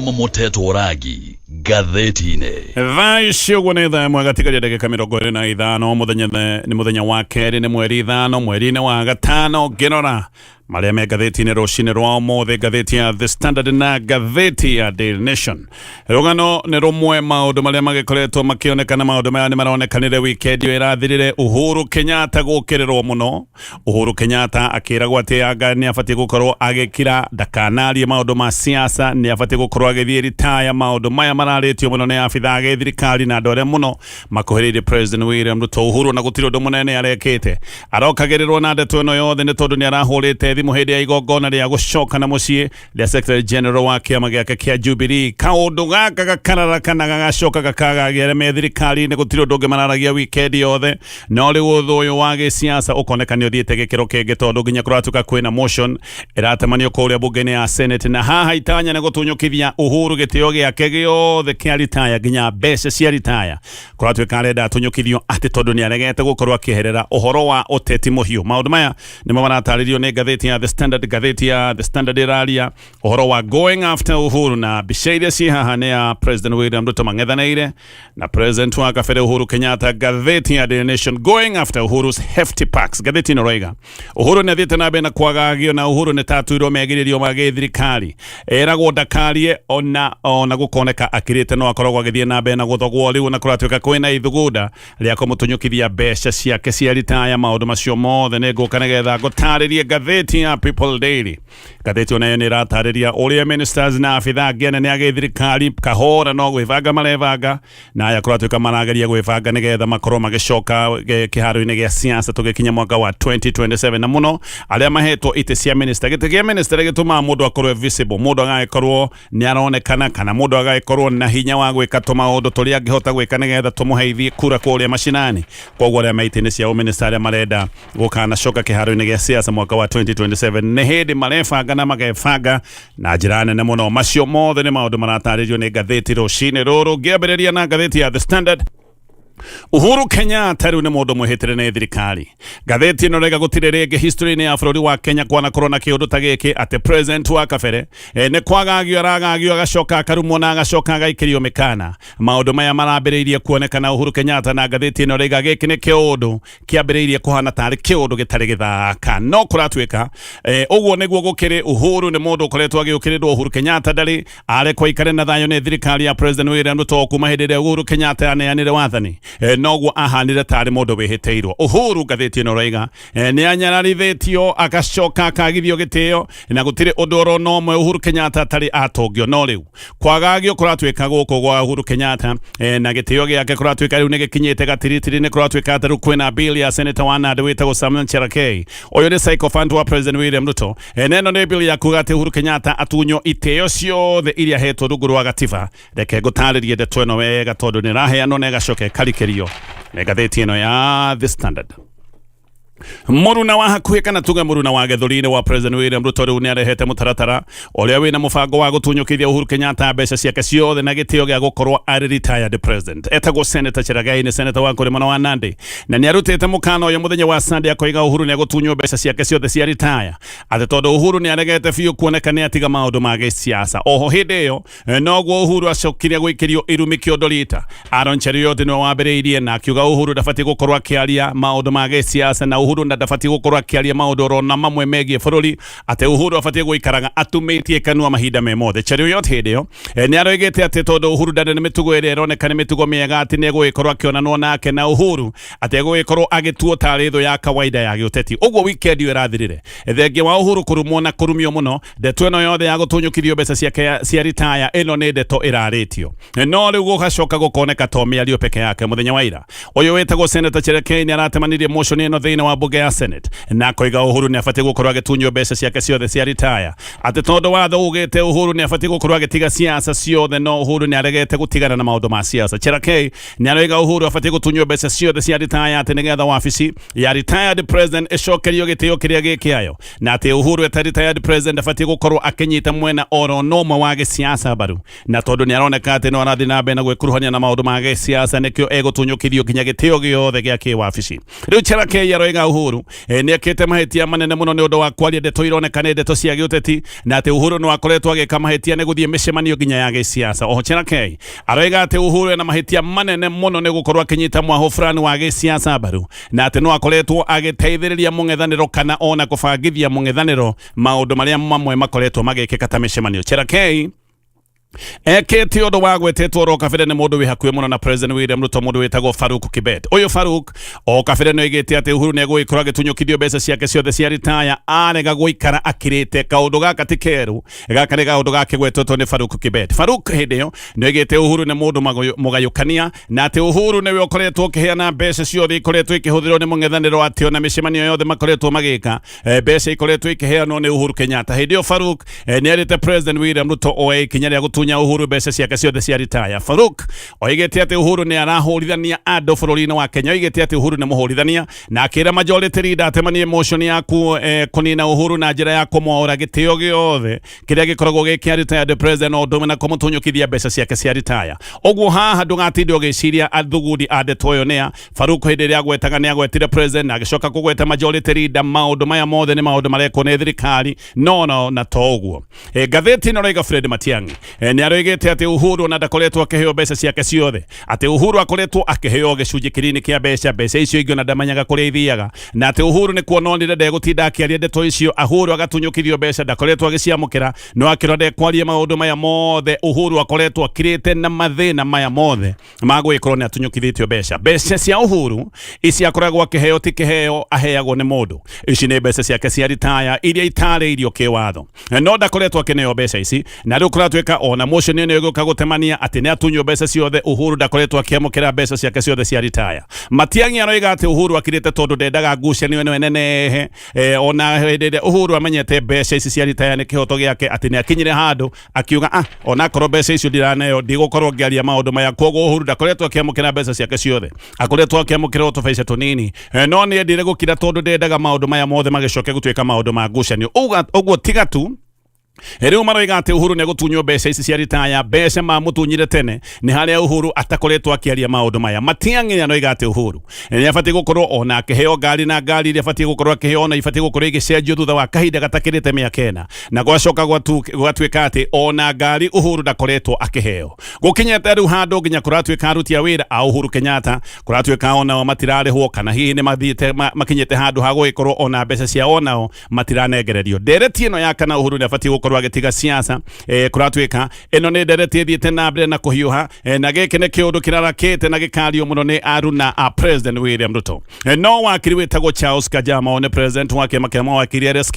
moteto ragi gatheti-inĩ thaa icio nĩ thaa ĩmwe gatigaria ndagĩka 25 nĩ mũthenya wa kerĩ nĩ mweri 5 mweri-inĩ wa gatano ngĩrora marĩa me ngathĩti-inĩ rũcinĩ rwa ũmũthĩ ngathĩti ya The Standard na ngathĩti ya Daily Nation. Rũgano nĩ rũmwe maũndũ marĩa magĩkoretwo makĩonekana maũndũ maya nĩ maronekanire wikendi ĩyo ĩrathirire. Uhuru Kenyatta gũkĩrĩrwo mũno. Uhuru Kenyatta akĩragwo atĩ anga nĩ abatiĩ gũkorwo agĩkira ndakanarie maũndũ ma siasa, nĩ abatiĩ gũkorwo agĩthiĩ retire. Maũndũ maya mararĩtio mũno nĩ abitha a thirikari na andũ arĩa mũno makuhĩrĩirie President William Ruto. Uhuru na gũtirĩ ũndũ mũnene arekĩte, arokagĩrĩrwo na ndeto ĩno yothe nĩ tondũ nĩ arahũrĩte thimũ hĩndĩ ya igongona rĩa gũcoka na mũciĩ rĩa Secretary General wa kĩama gĩake kĩa Jubilee. Kaũndũ gaka gakarara kana gagacoka gakagagĩra me thirikari-inĩ, gũtirĩ ũndũ ũngĩ mararagia wikendi yothe, no rĩu ũthũ ũyũ wa gĩsiasa ũkoneka nĩ ũthiĩte gĩkĩro kĩngĩ tondũ nginya kũratuĩka kwĩna motion ĩratemanio kũrĩa bunge-inĩ ya Senate, na haha itanya nĩ gũtunyũkithia Uhuru gĩtĩo gĩake gĩothe kĩa retire, nginya mbeca cia retire kũratuĩka arenda atunyũkithio atĩ tondũ nĩ aregete gũkorwo akĩherera ũhoro wa ũteti mũhiũ. Maũndũ maya nĩmo maratarĩrio nĩ ngathĩti ya The Standard. Ngathĩti ya The Standard ĩraria ũhoro wa going after Uhuru, na mbica iria ciĩ haha nĩ ya President William Ruto mang'ethanĩire na President wa kabere Uhuru Kenyatta. Ngathĩti ya Daily Nation going after Uhuru's hefty packs. Ngathĩti ĩno roiga Uhuru nĩ athiĩte na mbere na kwagagio, na Uhuru nĩ tatuirwo megĩrĩrio ma gĩthirikari, eragwo ndakarie ona gũkoneka akĩrĩte no akoragwo agĩthiĩ na mbere na gũthogwo rĩu na kũratuĩka kwĩna ithugunda rĩa kũmũtunyũkithia mbeca ciake cia retire. Maũndũ macio mothe nĩ ngũka nĩgetha ngũtarĩrie. Ngathĩti ya People Daily, ngathĩti onayo nĩ ĩratarĩria ũrĩa ministers na abitha angĩ anene a gĩthirikari kahora no gwĩbanga marebanga, na aya kũratuĩka marageria gwĩbanga nĩgetha makorwo magĩcoka kĩharo-inĩ gĩa siasa tũgĩkinya mwaka wa 2027, na mũno arĩa mahetwo itĩ cia minister. Gĩtĩ gĩa minister gĩtũmaga mũndũ akorwo visible, mũndũ agagĩkorwo nĩ aronekana, kana mũndũ agagĩkorwo na hinya wa gwĩka tũmaũndũ tũrĩa angĩhota gwĩka nĩgetha tũmũheithie kura kũrĩa macinani. Koguo arĩa maitĩ-inĩ cia ũminister arĩa marenda gũkanacoka kĩharo-inĩ gĩa siasa mwaka wa 2027 nĩ hĩndĩ marebanga na magebanga na njĩra nene mũno. Macio mothe nĩ maũndũ maratarĩrio nĩ ngathĩti rũcinĩ rũrũ. Ngĩambĩrĩria na ngathĩti ya The Standard. Uhuru Kenyatta rĩu nĩ mũndũ mwĩhĩtĩre nĩ thirikari. Ngathĩti ĩno rega gũtirĩ rĩngĩ history-inĩ ya bũrũri wa Kenya kwanakorwo na kĩũndũ ta gĩkĩ atĩ president wa kabere nĩ kwagagio aragagio agacoka akarumwo na agacoka agaikĩrio mĩkana. Maũndũ maya marambĩrĩirie kuonekana Uhuru Kenyatta, na ngathĩti ĩno rega gĩkĩ nĩ kĩũndũ kĩambĩrĩirie kũhana tarĩ kĩũndũ gĩtarĩ gĩthaka, no kũratuĩka ũguo nĩguo gũkĩrĩ. Uhuru nĩ mũndũ ũkoretwo agĩũkĩrĩrwo. Uhuru Kenyatta ndarĩ arekwo aikare na thayũ nĩ thirikari ya President William Ruto kuma hĩndĩ ĩrĩa Uhuru Kenyatta aneanire wathani. Noguo ahanire tarĩ mũndũ wĩhĩtĩirwo. Uhuru, ngathĩti ĩno roiga nĩ anyararithĩtio agacoka akagithio gĩtĩo, na gũtirĩ ũndũ oro na ũmwe Uhuru Kenyatta atarĩ atongio. No rĩu kwagagio kũratuĩka gũkũ gwa Uhuru Kenyatta na gĩtĩo gĩake kũratuĩka rĩu nĩ gĩkinyĩte gatiritiri. Nĩ kũratuĩka atĩ rĩu kwĩna bill ya Senator wa Nandi wĩtagwo Samuel Cherargei, ũyũ nĩ sycophant wa President William Ruto. Neno nĩ bill ya kuga atĩ Uhuru Kenyatta atunyo itĩo ciothe iria hetwo rungu rwa gatiba. Reke ngũtarĩrie ndeto ĩno wega tondũ nĩ raheanwo na ĩgacoka ĩkarikĩrio nĩ ngathĩti ĩno ya The Standard. Mũruna wa hakuhĩ kana tuge mũruna wa gĩthũri-inĩ wa President William Ruto rĩu nĩ arehete mũtaratara ũrĩa wĩna mũbango wa gũtunyũkithia Uhuru Kenyatta mbeca ciake ciothe na gĩtĩo gĩa gũkorwo arĩ retired president. Etagwo Senator Cherargei, nĩ senator wa kũrĩ mwena wa Nandi, na nĩ arutĩte mũkana ũyũ mũthenya wa Sunday akoiga Uhuru nĩ agũtunywo mbeca ciake ciothe cia retire, atĩ tondũ Uhuru nĩ aregete biũ kuoneka nĩ atiga maũndũ ma gĩsiasa. Oho hĩndĩ ĩyo noguo Uhuru acokire gwĩkĩrio irumi kĩondorita. Thirikari Yothe nĩwe wambĩrĩirie na akiuga Uhuru ndabatiĩ gũkorwo akĩaria maũndũ ma gĩsiasa, na Uhuru ndabatiĩ gũkorwo akĩaria maũndũ oro na mamwe megiĩ bũrũri, atĩ Uhuru abatiĩ gũikaraga atumĩtie kanua mahinda me mothe. Thirikari Yothe hĩndĩ ĩyo nĩ aroigĩte atĩ tondũ Uhuru ndarĩ nĩ mĩtugo ĩrĩa ĩroneka nĩ mĩtugo mĩega, atĩ nĩ egũgĩkorwo akĩonanwo nake na Uhuru atĩ egũgĩkorwo agĩtuo tarĩ thũ ya kawaida ya gĩũteti. Ũguo wikendi ĩyo ĩrathirire thengia wa Uhuru kũrumwo na kũrumio mũno. Ndeto ĩno yothe ya gũtunyũkithio mbeca ciake cia retire ĩno nĩ ndeto ĩrarĩtio, no rĩu gũgacoka gũkoneka to mĩario peke yake. Mũthenya wa ira ũyũ wĩtagwo Senator Cherargei nĩ aratemanirie motion ĩno thĩinĩ wa bunge ya Senate, na koiga Uhuru nĩ abatiĩ gũkorwo agĩtunywo mbeca ciake ciothe cia retire, atĩ tondũ watho ugĩte Uhuru nĩ abatiĩ gũkorwo agĩtiga siasa ciothe, no Uhuru nĩ aregete gũtigana na maũndũ ma siasa. Cherargei nĩ aroiga Uhuru abatiĩ gũtunywo mbeca ciothe cia retire, atĩ nĩgetha wabici ya retired president ĩcokerio gĩtĩo kĩrĩa gĩkĩayo, na atĩ Uhuru eta retired president abatiĩ gũkorwo akĩnyita mwena oro nomwe wa gĩsiasa mbaru, na tondũ nĩ aroneka atĩ no arathiĩ na mbere na gwĩkuruhania na maũndũ ma gĩsiasa nĩkĩo egũtunyũkithio nginya gĩtĩo gĩothe gĩa kĩwabici. Rĩu Cherargei aroiga Uhuru ni akite mahitia manene muno ni undu wa kwaria ndeto ironekana ndeto cia giuteti na ati Uhuru no akoretwo agika mahitia ne guthie micemanio ginya ya gisiasa. Oho Cherargei aroiga ati Uhuru na mahitia manene muno ne gukorwa kinyita mwaho fulani wa gisiasa baru na ati no akoretwo agiteithiriria mung'ethaniro kana ona kubangithia mung'ethaniro maundu maria mamwe makoretwo magikika ta micemanio. Cherargei ekete undu wa gwetetwo ro kabere ni mundu wi hakuhi muno na President William Ruto, mundu witagwo Faruk Kibet. Uyu Faruk o kabere no igite ati Uhuru ne gwikora gitunyukirio mbeca ciake ciothe cia retire arega gwikara akirite kaundu gaka tikeru gaka ni kaundu gake gwetotwo ni Faruk Kibet. Faruk hidio no igite Uhuru ni mundu mugayukania na ati Uhuru ne ukoretwo kiheana mbeca ciothe ikoretwo ikihuthirwo ni mung'ethaniro ati ona micemanio yothe makoretwo magika mbeca ikoretwo ikiheanwo ni Uhuru Kenyatta. Hidio Faruk ni arite President William Ruto oe kinya ria gutunya Uhuru mbeca ciake ciothe cia retire. Faruk oigete ati Uhuru ni arahurithania andu bururi-ini wa Kenya. Oigete ati Uhuru ni muhurithania na akira majority leader atemanie emotion yaku kunina Uhuru na njira ya kumwora gitio giothe kiria gikoragwo giki retired president o ndume na kumutunyukithia mbeca ciake cia retire. Oguo haha ndungatinde ugiciria athugudi andeto yo nea Faruk hindi ria gwetaga ni agwetire president na agicoka kugweta majority leader. Maundu maya mothe ni maundu mareko ni thirikari no na to uguo. Gatheti no roiga Fred Matiang'i ni aroigete ati Uhuru na ndakoretwo akiheo mbeca ciake ciothe, ati Uhuru akoretwo akiheo gicunji kirini kia mbeca icio ingĩ na ndamanyaga kuria ithiaga, na ati Uhuru ni kuononire ndegutinda akiaria ndeto icio. Uhuru agatunyukirio mbeca ndakoretwo agiciamukira no akironde kwaria maundu maya mothe. Uhuru akoretwo akirite na mathina maya mothe magwikorwo ni atunyukithitio mbeca cia Uhuru ici akoragwo akiheo ti kiheo aheagwo ni mundu. Ici ni mbeca ciake cia retire iria itarĩirio kiwatho no ndakoretwo akineo mbeca ici na riu kuratwika ona motion ni yoka gutemania ati ni atunyo mbeca ciothe. Uhuru ndakoretwo akiamukira mbeca ciake ciothe cia retire. Matiang'i aroiga ati Uhuru akirite tondu ndendaga ngucanio nenehe ona hindire Uhuru amenyete mbeca ici cia retire ni kihoto giake ati ni akinyire handu akiuga ona korwo mbeca icio ndiraneo ndigukorwo ngiaria maundu maya. Koguo Uhuru ndakoretwo akiamukira mbeca ciake ciothe, akoretwo akiamukira utubaica tunini no ni endire gukira tondu ndendaga maundu maya mothe magicoke gutwika maundu ma ngucanio. Uguo tiga tu riu maroiga ati Uhuru ne gutunywo mbeca ici cia retire. Mbeca mamutunyire tene ni haria Uhuru atakoretwo akiaria maundu maya. Matiang'i aroiga ati Uhuru ni abati gukorwo ona akiheo ngari na ngari iria abati gukorwo akiheo na ibati gukorwo igicenjio thutha wa kahinda gatakirite miaka ena na gwacoka gwatwika ati ona ngari Uhuru ndakoretwo akiheo. Gukinyete riu handu nginya kuratwika aruti a wira a Uhuru Kenyatta kuratwika ona matirarihwo kana hihi ni mathiite makinyete handu ha gugikorwo ona mbeca cia onao matiranengererio. Ndereti ino ya kana Uhuru ni abati gukorwo agitiga siasa kuratwika ino ni ndereti thiete na mbere na kuhiuha na giki ni kiundu kirarakite na gikario muno ni aruna a President William Ruto. No wakiri witagwo Charles Kajama ni president wake makema wakiri RSK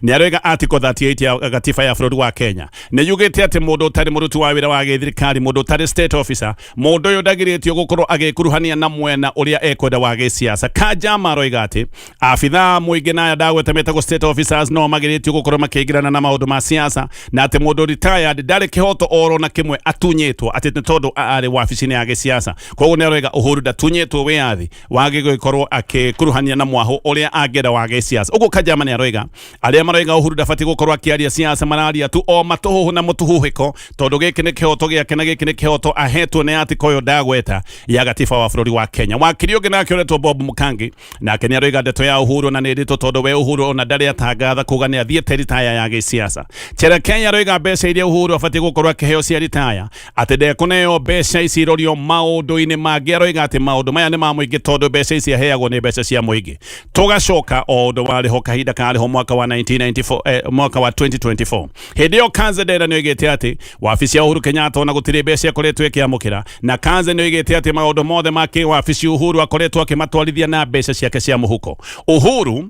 ni aroiga article 38 ya gatiba ya bũrũri wa Kenya ni yugite ati mundu utari muruti wa wira wa thirikari, mundu utari state officer, mundu uyu ndagiritio gukorwo agikuruhania na mwena uria ekwenda wa gisiasa. Kajama aroiga ati afitha muingi na ndagwete metagwo state officers no magiritio gukorwo makigirana na maundu ma siasa na ati mundu retired ndari kihoto oro na kimwe atunyitwo ati tondu ari wabici-ini ya gisiasa. Koguo ni aroiga Uhuru ndatunyitwo wiathi wage gukorwo akikuruhania na mwaho uria angenda wa gisiasa. Uguo Kajama ni aroiga aria maroiga Uhuru ndabati gukorwo akiaria siasa mararia tu o matuhu na mutuhuhiko tondu giki ni kihoto giake na giki ni kihoto ahetwo ni ati koyo ndagweta ya gatiba wa bũrũri wa Kenya. Wakiri ungi nake uretwo Bob Mukangi nake ni aroiga ndeto ya Uhuru na ni ndito tondu we Uhuru ona ndari atangatha kuga ni athiete retire ya gisiasa. Cherargei aroiga mbeca iria Uhuru abati gukorwo akiheo cia retire ati ndekuneo mbeca ici irorio maundu-ini mangi. Aroiga ati maundu maya ni ma muingi tondu mbeca ici aheagwo ni mbeca cia muingi. Tugacoka o undu wariho kahinda kariho mwaka wa 1994 mwaka wa 2024 hindi yo Kanze ndera ni oigite ati wabici ya Uhuru Kenyatta ona gutiri mbeca akoretwo ikiamukira na Kanze ni oigite ati maundu mothe make wabici Uhuru akoretwo akimatwarithia na mbeca ciake cia muhuko. Uhuru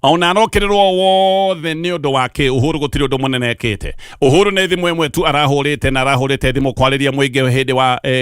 ona arokererwo wothe ni undu wake Uhuru gutiri undu munene ekite. Uhuru ni thimu imwe tu arahurite na arahurite thimu kwariria muingi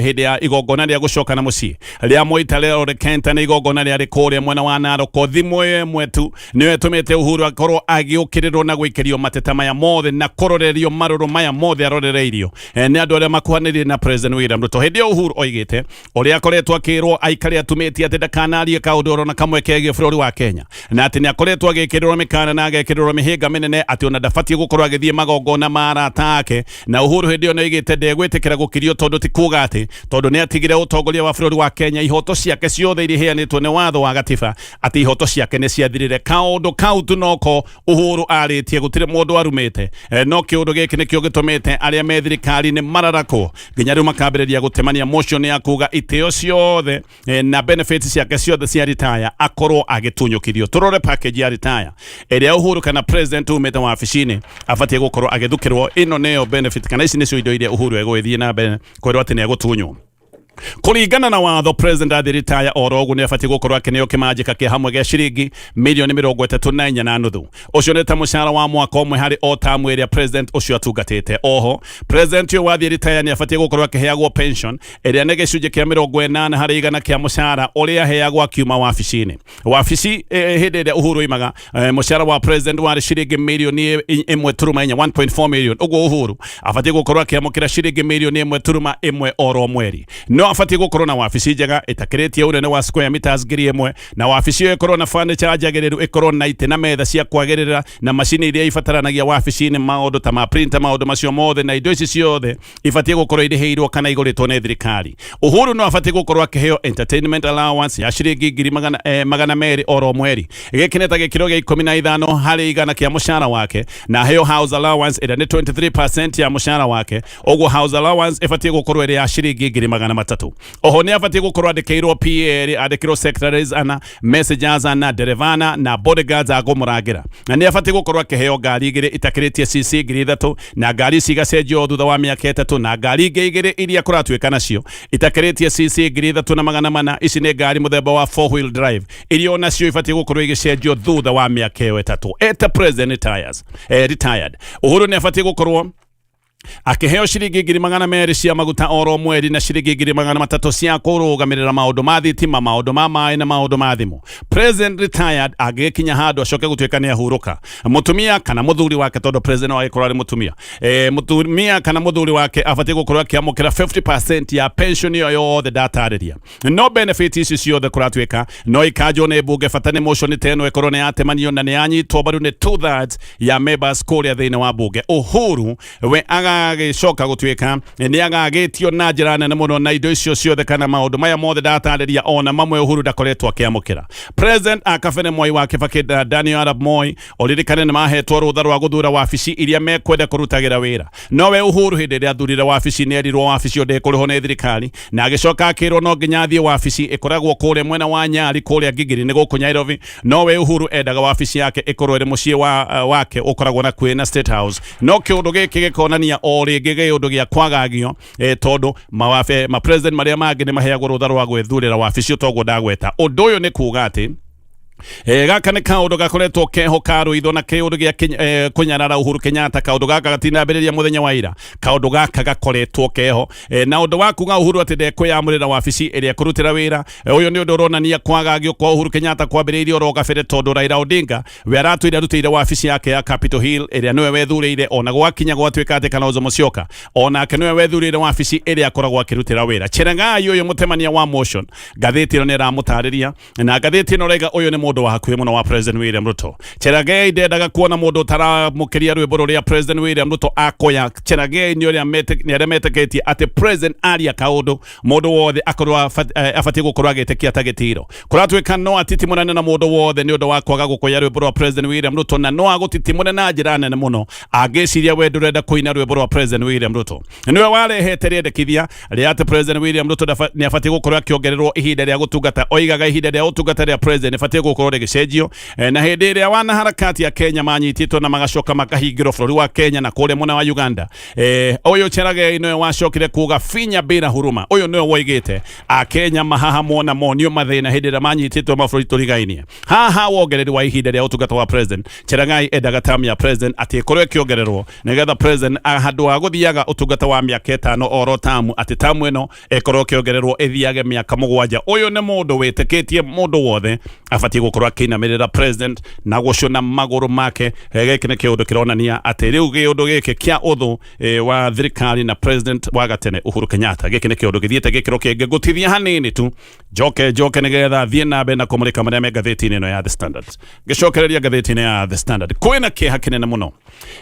hindi ya igongona ria gucoka na mucii ria moita leo rekenta ni igongona ria rikuria mwena wa Naroko. Thimu imwe tu niwe tumite Uhuru akorwo agiukirirwo na guikirio mateta maya mothe na kurorerio maruru maya mothe arorereirio ni andu aria makuhanirie na President William Ruto. Hindi Uhuru oigite uria akoretwo akirwo aikari atumiti ati ndakanarie kaundu oro na kamwe kegie bũrũri wa Kenya na ati ni akoretwo agikirwo mikana na agikirwo mihinga minene ati ona ndabatiĩ gukorwo agithie magongona marata ake na Uhuru hindi yo noigite ndegwitikira gukirio tondu ti kuga ati tondu ni atigire utongoria wa bũrũri wa Kenya ihoto ciake ciothe iria heanĩtwo nĩ watho wa gatiba ati ihoto ciake nĩ ciathirire kaundu kau tu noko Uhuru aritie gutire mundu arumite no kiundu giki nikio gitumite aria me thirikari ni mararako nginya riu makambĩrĩria gutemania motion ya kuga itio ciothe na benefits ciake ciothe cia retire akorwo agitunyukirio turore package ya retire iria Uhuru kana president umite wabici-ini abatie gukorwo agithukirwo ino neyo benefit kana ici nicio indo iria Uhuru egwithie na mbere kwirwo ati ni egutunywo kuringana na watho president athi retire orogu ni abatie gukorwo akineo kimanjika kia hamwe gia ciringi milioni 34 na nuthu ucio ni ta mushara wa mwaka umwe hari o tamu iria president ucio atungatite oho president yo wathi retire ni abatie gukorwo akiheagwo pension iria ni gicunjĩ kia 80 hari igana kia mushara uria aheagwo akiuma wabici-ini wabici hindi iria Uhuru imaga mushara wa president wari ciringi milioni 1.4 million uguo Uhuru abatie gukorwo akiamukira ciringi milioni 1.1 oro mweri no abatie gukorwo na wabici njega itakiretie unene wa square meters ngiri imwe na wabici yo ikorwo na furniture njagĩrĩru ikorwo na ite na metha cia kwagĩrĩra na macini iria ibataranagia wabici-ini maundu ta ma printer maundu macio mothe na indo ici ciothe ibatie gukorwo iriheirwo kana igũrĩtwo nĩ thirikari Uhuru no abatie gukorwo akiheo entertainment allowance ya ciringi ngiri magana merĩ oro mweri gikineta gikiro gia 15 hari igana kia mushara wake na heo house allowance ira ni 23% ya mushara wake oguo house allowance ibatie gukorwo iri ya ciringi ngiri magana matatu oho ni abatie gukorwo andikirwo PA andikirwo secretaries ana messengers ana derevana na bodyguards agomuragira na ni abatie gukorwo akiheo ngari igiri itakiritie CC ngiri 3 na ngari cigacenjio thutha wa miaka 3 na ngari ingĩ igiri iria kuratuika nacio itakiritie CC ngiri 3 na magana mana ici ni ngari muthemba wa 4 wheel drive irio nacio ibatie gukorwo igicenjio thutha wa miaka 3 eta president retired Uhuru ni abatie gukorwo akiheo ciringi ngiri magana merĩ cia maguta oro mweri na ciringi ngiri magana matatũ cia kurugamirira maundu ma thitima maundu ma maĩ na maundu ma thimu president retired agikinya handu acoke gutuika ni ahuruka mutumia kana muthuri wake tondu president wa ikorwo ari mutumia kana muthuri wake abatie gukorwo akiamukira 50% ya pension yo yothe datariria no benefit ici ciothe kuratuika no ikajo ne bunge fatane motion teno ikorwo ni atemanio na ni anyitwo baru ni 2/3 ya members kuria thĩinĩ wa bunge Uhuru we agicoka gutuika ni agagitio na njĩra nene muno na indo icio ciothe kana maundu maya mothe datariria ona mamwe Uhuru ndakoretwo akiamukira president akabene Moi wa Kibaki Daniel Arap Moi oririkane ni mahetwo rutha rwa guthura wabici iria mekwenda kurutagira wira nowe Uhuru hindi iria athurire wabici ni erirwo wabici yo ndekuriho ni thirikari na agicoka akirwo no nginya athie wabici ikoragwo kuria mwena wa Nyali kuria Gigiri ni guku Nairobi nowe Uhuru endaga wabici yake ikorwo iri mucii wake ukoragwo na kwina State House no kiundu giki gikonania o ringi giundu gia kwagagio tondu ma president maria mangi ni maheagwo rutha rwa gwithurira wabici toguo ndagweta undu uyu ni kuga ati gaka ni kaundu gakoretwo keho karuitho na kiundu gia kunyarara Uhuru Kenyatta kaundu gaka gatinambĩrĩria muthenya wa ira kaundu gaka gakoretwo keho na undu wa kuga Uhuru ati ndekuyamurira wabici iria kurutira wira uyu ni undu uronania kwagagio kwa Uhuru Kenyatta kwambĩrĩirie oro gabere tondu Raila Odinga we aratwire arutĩire wabici yake ya Capitol Hill iria niwe wethurĩire ona gwakinya gwatuĩka ati Kalonzo Musyoka ona ke niwe wethurĩire wabici iria akoragwo akirutĩra wira Cherengai uyu mutemania wa motion gathĩti ĩno ni ĩramũtarĩria na gathĩti ĩno rega uyu ni mundu wa hakuhi muno wa president William Ruto Cherengai ndendaga kuona mundu taramukiria rwimbo ruria president William Ruto akoya Cherengai ni uria meteketie ati president aria kaundu mundu wothe akorwa abatie gukorwo agitikia tagitiro kuratuika no atitimunane na mundu wothe ni undu wa kwaga gukoya rwimbo rwa president William Ruto na no agutitimune na njira nene muno agiciria we ndurenda kuina rwimbo rwa president William Ruto niwe warehete riendekithia ria ati president William Ruto ni abatie gukorwo akiongererwo ihinda ria gutungata oigaga ihinda ria gutungata ria president abatie gukorwo gicejio na hindi iria wana harakati ya Kenya manyititwo na magacoka makahingirwo bũrũri wa Kenya na kũrĩa mwena wa Uganda uyu Cherengai niwe wacokire kuga finya bila huruma uyu niwe woigite a Kenya mahahamwo na monio mathina hindi iria manyititwo mabũrũri tũrigainie haha wongereri wa ihinda ria ũtungata wa president Cherengai endaga tamu ya president ati ikorwo ikiongererwo nigetha president handũ wa gũthiaga ũtungata wa mĩaka 5 oro tamu ati tamu ĩno ikorwo ikiongererwo ithiage mĩaka 7 uyu nĩ mũndũ wĩtĩkĩtie mũndũ wothe abatie gukorwa kinamirira president na gucuna maguru make geke ne kiundu kironania ati riu giundu giki kia uthu wa thirikari na president wa gatene Uhuru Kenyatta giki ne kiundu githiete gikiro kingi gutithia hanini tu joke nigetha thie nabe na kumurika maria me ngathiti-ini ino ya The Standard gicokereria ngathiti-ini ya The Standard kwina kiha kinene muno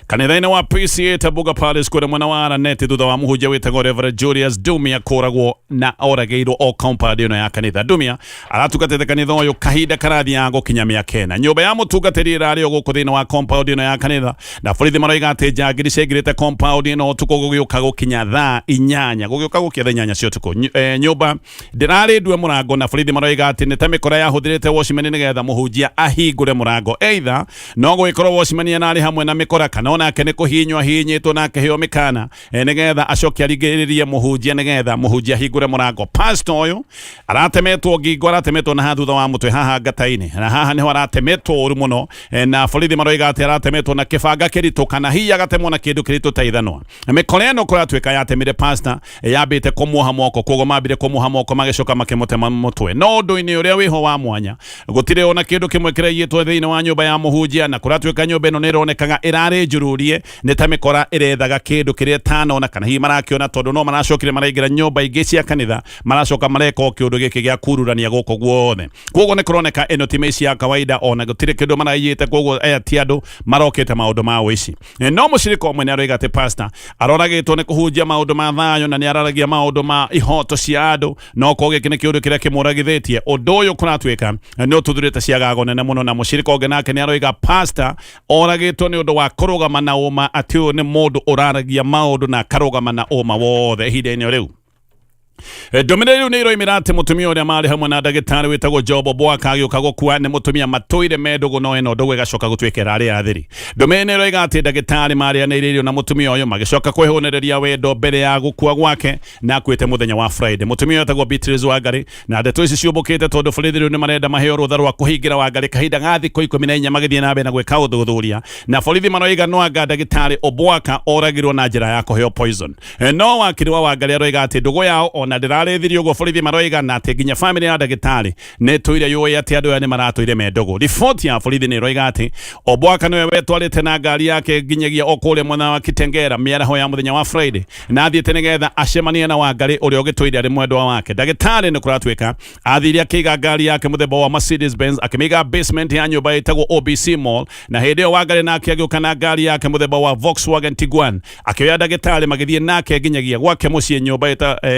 kanitha-ini wa PCA Buga Palace kwina mwana wa Araneti thutha wa muhunjia witagwo Reverend Julius Dumia kuragwo na orageirwo o compound ino ya kanitha. Dumia aratugatete kanitha uyu kahinda karathia gukinya miaka ena nyumba ya mutungatiri irari guku thiini wa compound ino ya kanitha na borithi maroiga ati njangiri ciaingirite compound ino tuko gugiuka gukinya thaa 8 gugiuka gukia thaa 8 cio tuko nyumba ndirari ndue murango na borithi maroiga ati ni ta mikora yahuthirite washimani nigetha muhunjia ahingure murango either no gwikorwo washimani nari hamwe na mikora kana onake ni kuhinywa hinyitwo nake heo mikana nigetha acoke arigiririe muhunjia nigetha muhunjia ahingure murango. Pastor uyu aratemetwo ngingo aratemetwo na thutha wa mutwe haha ngata-ini na haha niho aratemetwo uru muno na borithi maroiga ati aratemetwo na kibanga kiritu kana hiya agatemwo na kindu kiritu ta ithanwa mikora ino kuratwika yatemire pastor yambite kumuha moko kogo mambire kumuha moko magicoka makimutema mutwe no ndu-ini uria wiho wa mwanya gutire ona kindu kimwe kireyitwo thiini wa nyumba ya muhunjia na kuratwika nyumba ino nironekaga irari njururie ni ta mikora irethaga kindu kiria tano na kana hi marakiona tondu no maracokire maraingira nyumba ingi cia kanitha maracoka mareka kindu giki gia kururania guko guothe koguo ni kuroneka ino ti meci ya kawaida ona gutire kindu marayite koguo ti andu marokete maundu ma wici no mucirika omwe ni aroiga ati pastor aroragitwo ni kuhunjia maundu ma thayo na ni araragia maundu ma ihoto cia andu no koguo giki ni kiundu kiria kimuragithitie undu uyu kuratwika no tuthurite ciagago nene muno na mucirika onge nake ni aroiga pastor oragitwo ni undu wa kurugama na uma ati uyu ni mundu uraragia maundu na karugama na uma wothe ihinda-ini riu. Dominero niro imirate mutumia uria mari hamwe na ndagitari witagwo Jobo Bwaka agiuka gukua ni mutumia matuire mendugu no eno ndogwe gacoka gutwikera ari athiri. Dominero igate ndagitari mari aniririo na mutumia uyu magicoka kwehonereria wendo mbere ya gukua gwake na kwite muthenya wa Friday. Mutumia utagwo Beatrice Wangari na ndeto ici ciumbukite tondu borithi ni marenda maheo rutha rwa kuhingira Wangari kahinda ga thikũ 14 magithie na mbere na gwika uthuthuria na borithi maroiga no anga ndagitari Obwaka oragirwo na njira ya kuheo poison. No wakiri wa Wangari aroiga ati ndugu yao na ndirarethiririo go borithi maroiga na ati nginya family ya ndagitari ne tuire yoye ati andu ane maratuire mendogo. Report ya borithi ni roiga ati Obwaka niwe wetwarite na ngari yake nginyagia okule mwana wa Kitengera miaraho ya muthenya wa Friday na athiete nigetha acemanie na Wangari uria ugitwire ari mwendwa wake. Ndagitari ni kuratwika athiria kiga ngari yake muthemba wa Mercedes Benz akimiga basement ya nyumba itagwo OBC Mall na hindi yo Wangari nake agiuka na ngari yake muthemba wa Volkswagen Tiguan akioya ndagitari magithie nake nginyagia gwake mucii nyumba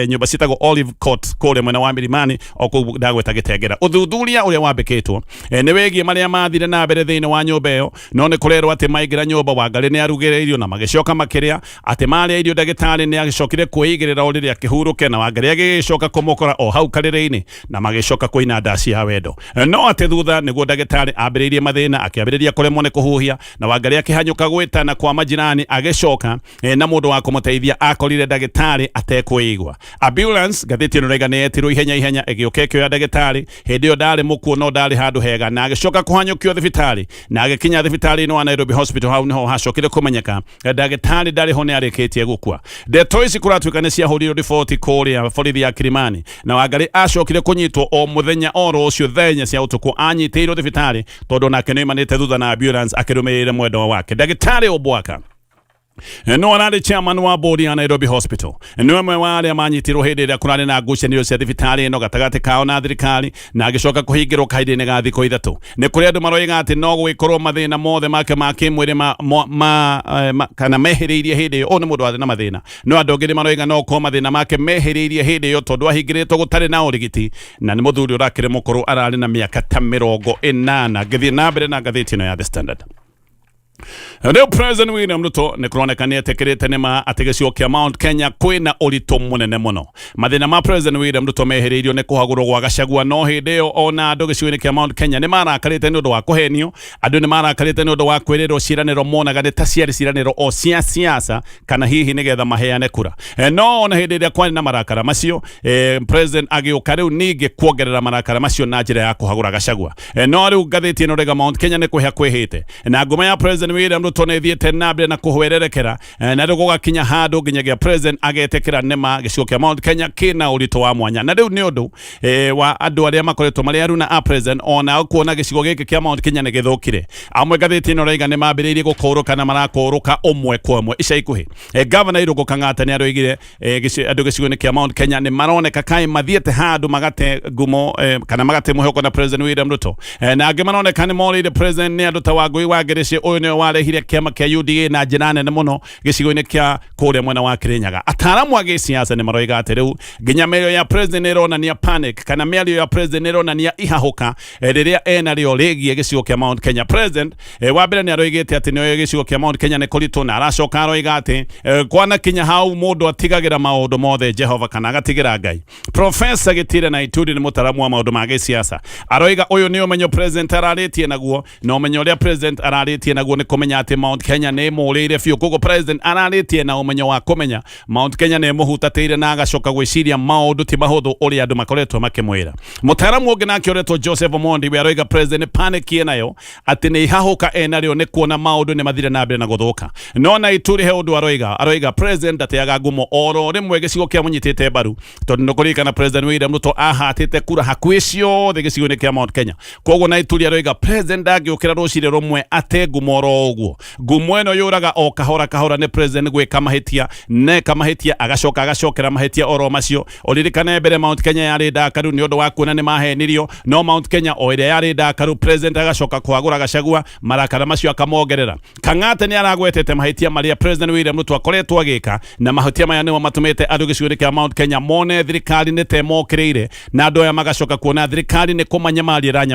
nyumba sitagwo Olive Court kule mwena wa Milimani oku ndagweta Gitengera. Uthuthuria uria wambikitwo ni wigie maria mathire na mbere thiini wa nyumba iyo no ni kurerwo ati maingira nyumba Wangari ni arugire na magicoka makiria ati maria irio ndagitari ni agicokire kuigirira uri ria kihuruke na Wangari agicoka kumukora o hau karire-ini na magicoka kuina ndasi ya wendo no ati thutha niguo ndagitari ambiririe mathina akiambiriria kuremwo ni kuhuhia na Wangari akihanyuka gwitana kwa majirani agicoka na mundu wa kumuteithia akorire ndagitari atekuigwa. Ambulance gathiti no rega netirwo ihenya egiokekyo ya ndagitari hindi yo ndari mukuo no ndari handu hega na agicoka kuhanyukio thibitari na agikinya thibitari no wa Nairobi Hospital hau niho hacokire kumenyeka ndagitari ndari ho ni arikitie gukua. Ndeto ici kuratwika ni cia huriro riboti kuria borithi ya Kilimani na Wangari acokire kunyitwo o muthenya oro ucio thenya cia utuku anyitiirwo thibitari tondu nake nimanite thutha na ambulance akirumirire mwendwa wake. Ndagitari Obwaka no anari chairman wa board ya Nairobi Hospital no mwe wale amanyitirwo hindi ria kurari na ngucanio cia thibitari no gatagati kao na thirikari na agicoka kuhingirwo kahinda-ini ga thikũ 3 ni kuri andu maroiga ati no gwikorwo mathina mothe make ma kimwiri kana meheriirie hindi iyo ni mundu na mathina no andu angĩ maroiga no ko mathina make meheriirie hindi iyo tondu ahingiritwo gutari na urigiti na ni muthuri urakire mukuru arari na miaka ta 80 ngithie na mbere na ngathiti ino ya The Standard. Leo President William Ruto ni kuroneka ni etekirite nima ati gĩcigo kia Mount Kenya kwina ũritũ munene muno. Mathina ma President William Ruto meheririo ni kuhagũrwo gwa Gachagua no hindi iyo ona andu gĩcigo-ini kia Mount Kenya ni marakarite ni undu wa kuhenio andu ni marakarite ni undu wa kwirirwo ciraniro monaga ni ta ciari ciraniro o cia siasa kana hihi nigetha maheane kura no ona hindi ria kwani na marakara macio President agiuka riu ningi kuongerera marakara macio na njira ya kuhagũra Gachagua no riu ngathiti ino rega Mount Kenya ni kuhia kwihite na ngoma ya President President William Ruto ne thiete nabe na kuhwererekera na rigo gakinya handu nginyagia president agetekera nema gicigo kia Mount Kenya kina urito wa mwanya na riu ni undu wa andu aria makoretwo mari aruna a president ona kuona gicigo giki kia Mount Kenya ne githukire amwe gathiti no raiga ne mambiririe gukuruka na marakuruka umwe kwa umwe ica ikuhi governor Uhuru Kenyatta ni aroigire andu gicigo ni kia Mount Kenya ni maroneka kai mathiete handu magate gumo kana magate muhoko na president William Ruto na angi maroneka ni morire president ni andu ta wagui wagirici uyu ni warehire kiama kia UDA na njira nene muno gicigo-ini kia kuria mwena wa Kirinyaga ataramu agi siasa ni maroiga ati riu nginya merio ya president ironania panic kana merio ya president ironania ihahuka riria enario rigie gicigo kia Mount Kenya president wa mbere ni aroigite ati ni gicigo kia Mount Kenya ni kurito na aracoka aroiga ati kwana kinya hau mundu atigagira maundu mothe Jehova kana agatigira Ngai Professor Gitire na Ituri ni mutaramu wa maundu ma siasa aroiga uyu ni umenyo president araritie naguo no umenyo uria president araritie naguo ni kumenya ati Mount Kenya ni murire fiu kogo president araritie na umenyo wa kumenya Mount Kenya ni muhutatire na agacoka gwiciria maundu ti mahuthu uria andu makoretwo makimwira mutaramu ungi nake uretwo Joseph Omondi we aroiga president panic nayo ati ni hahuka enario ni kuona maundu ni mathire na mbere na guthuka no na Ituri he undu aroiga president atiaga ngumo oro rimwe gicigo kia munyitite baru tondu nukurikana president William Ruto ahatite kura hakwicio the gicigo-ini kia Mount Kenya koguo na Ituri aroiga president agiukira rucire rumwe ate ngumo oro uguo ngumo eno yuraga o kahora ne president gwika mahitia agacokera mahitia oro macio oririkane mbere Mount Kenya yari ndakaru ni undu wa kuona ni mahenirio no Mount Kenya o ire yari ndakaru president agacoka kwagura gacagua marakara macio akamongerera Kang'ata ni aragwetete mahitia maria president William Ruto akoretwo agika na mahitia maya niwo matumite andu gicigo-ini kia Mount Kenya mone thirikari ni temokiriire na andu aya magacoka kuona thirikari ni kumanyamaria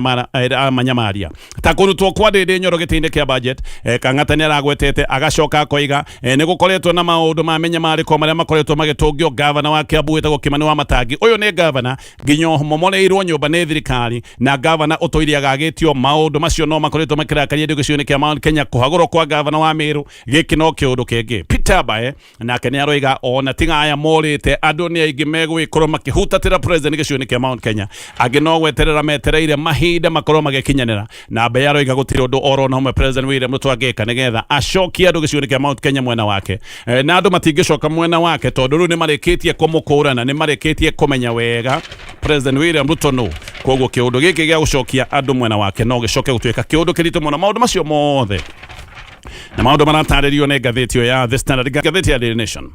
manyamaria ta kurutwo kwa ndindi nyoro gitinde kia budget Kang'ata ni aragwetete agacoka koiga ni gukoretwo na maundu mamenya mariko maria makoretwo magitungio governor wa Kiambu etagwo Kimani wa Matangi uyu ni governor nginyo momoreirwo nyumba ni thirikari na governor utoiria agagitio maundu macio no makoretwo makirakaria gicigo-ini kia Mount Kenya kuhagurwo kwa governor wa Meru giki no kiundu kingi Peter Bae nake ni aroiga ona tingaya morite andu ni aingi megwikorwo makihutatira president gicigo-ini kia Mount Kenya angi no gweterera metereire mahinda makorwo magikinyanira na Bae aroiga gutiri undu oro no president William Ruto agika nigetha acokia andu gicigo-ini kia Mount Kenya mwena wake na andu matingicoka mwena wake tondu riu ni marikitie kumukurana ni marikitie kumenya wega president William Ruto no koguo kiundu giki gia gucokia andu mwena wake no gicoke gutuika kiundu kirito muno maundu macio mothe na maundu marataririo ni ngathiti ya The Standard ngathiti ya Daily Nation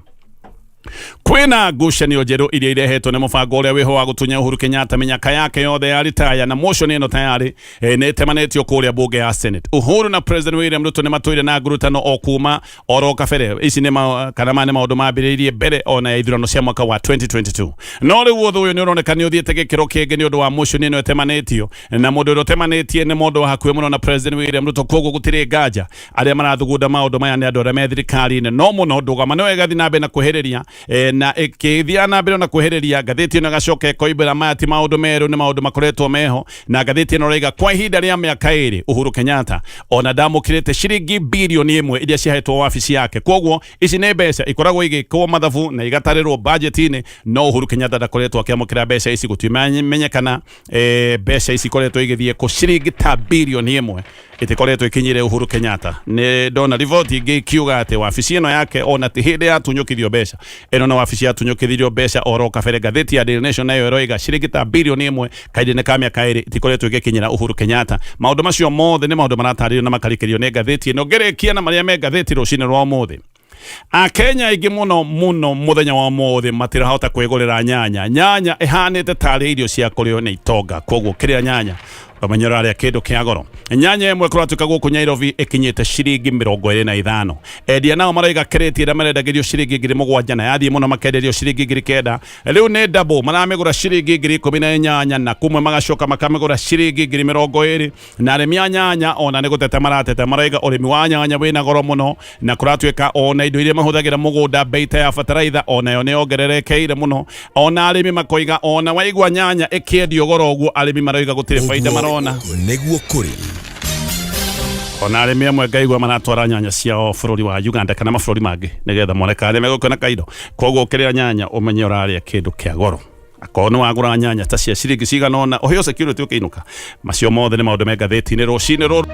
kwina ngucanio njeru iria irehetwo ni mubango uria wiho wa gutunya Uhuru Kenyatta minyaka yake yothe ya ritaya na motion ino tayari ni temanetio kuria bunge ya Senate Uhuru na president William Ruto ni matwire na ngurutano okuma oro kabere ici ni kana mane maundu mambiriirie mbere ona ithurano cia mwaka wa 2022 no riu uthu uyu ni uroneka ni uthiete gikiro kingi ni undu wa motion ino temanetio na mundu ro temanetie ni mundu hakuhe muno na president William Ruto koguo gutire nganja aria marathugunda maundu maya ni andu aria me thirikari no muno ndugama no egathi na mbere na kuhiriria na ikithia na mbere na kuhiriria ngathiti ino gacoke koibera mati maundu meru ni maundu makoretwo meho na ngathiti ino raiga kwa ihinda ria miaka iri Uhuru Kenyatta ona ndamukirite ciringi bilioni 1 iria ciahetwo wabici yake koguo ici ni mbeca ikoragwo igikwo mathabu na igatarirwo budget-ini no Uhuru Kenyatta ndakoretwo akiamukira mbeca ici gutimenyekana mbeca ici koretwo igithie ku ciringi ta bilioni 1 itikoretwo ikinyire Uhuru Kenyatta ni dona rivoti ikiuga ati wabici ino yake ona ti hindi yatunyukithio mbeca eno na wabici yatunyukithirio mbeca oro kabere ngathiti ya Daily Nation nayo eroiga ciringi ta bilioni 1 kaidine ka miaka iri itikoretwo igikinyira Uhuru Kenyatta maundu macio mothe ni maundu marataririo na makarikĩrio ni ngathiti ino ngerekia na maria me ngathiti rucini rwa mothe Akenya ingi muno muthenya wa mothe matirahota kwigurira nyanya ihanite tari irio cia kurio ni itonga koguo kiria nyanya bamenyera aria kindu kia goro nyanya imwe kuratuka guku Nairobi ikinyite ciringi 25 endia nao maraiga kreti ira marendagirio ciringi 7 na yathie muno makenderio ciringi 9 riu ni double maramigura ciringi 18 na kumwe magacoka makamigura ciringi 20 na arimi a nyanya ona ni gutete maratete maraiga urimi wa nyanya wina goro muno na kuratuika ona indo iria mahuthagira mugunda beita ya fertilizer ona yo ni ongererekeire muno ona arimi makoiga ona waigwa nyanya ikiendio goro uguo arimi maraiga gutire faida neguo kuri ona arimi amwe ngaigua maratwara nyanya ciao bururi wa Uganda kana mabũrũri mangĩ nigetha monekane megũkona kaindo koguo kĩrĩa nyanya umenye ũrarĩa kĩndũ kĩa goro akono wagũra nyanya ta cia ciringi cigana ona ũheo security ũkĩinuka macio mothe nĩ maũndũ me ngathĩti-inĩ rũcinĩ rũrũ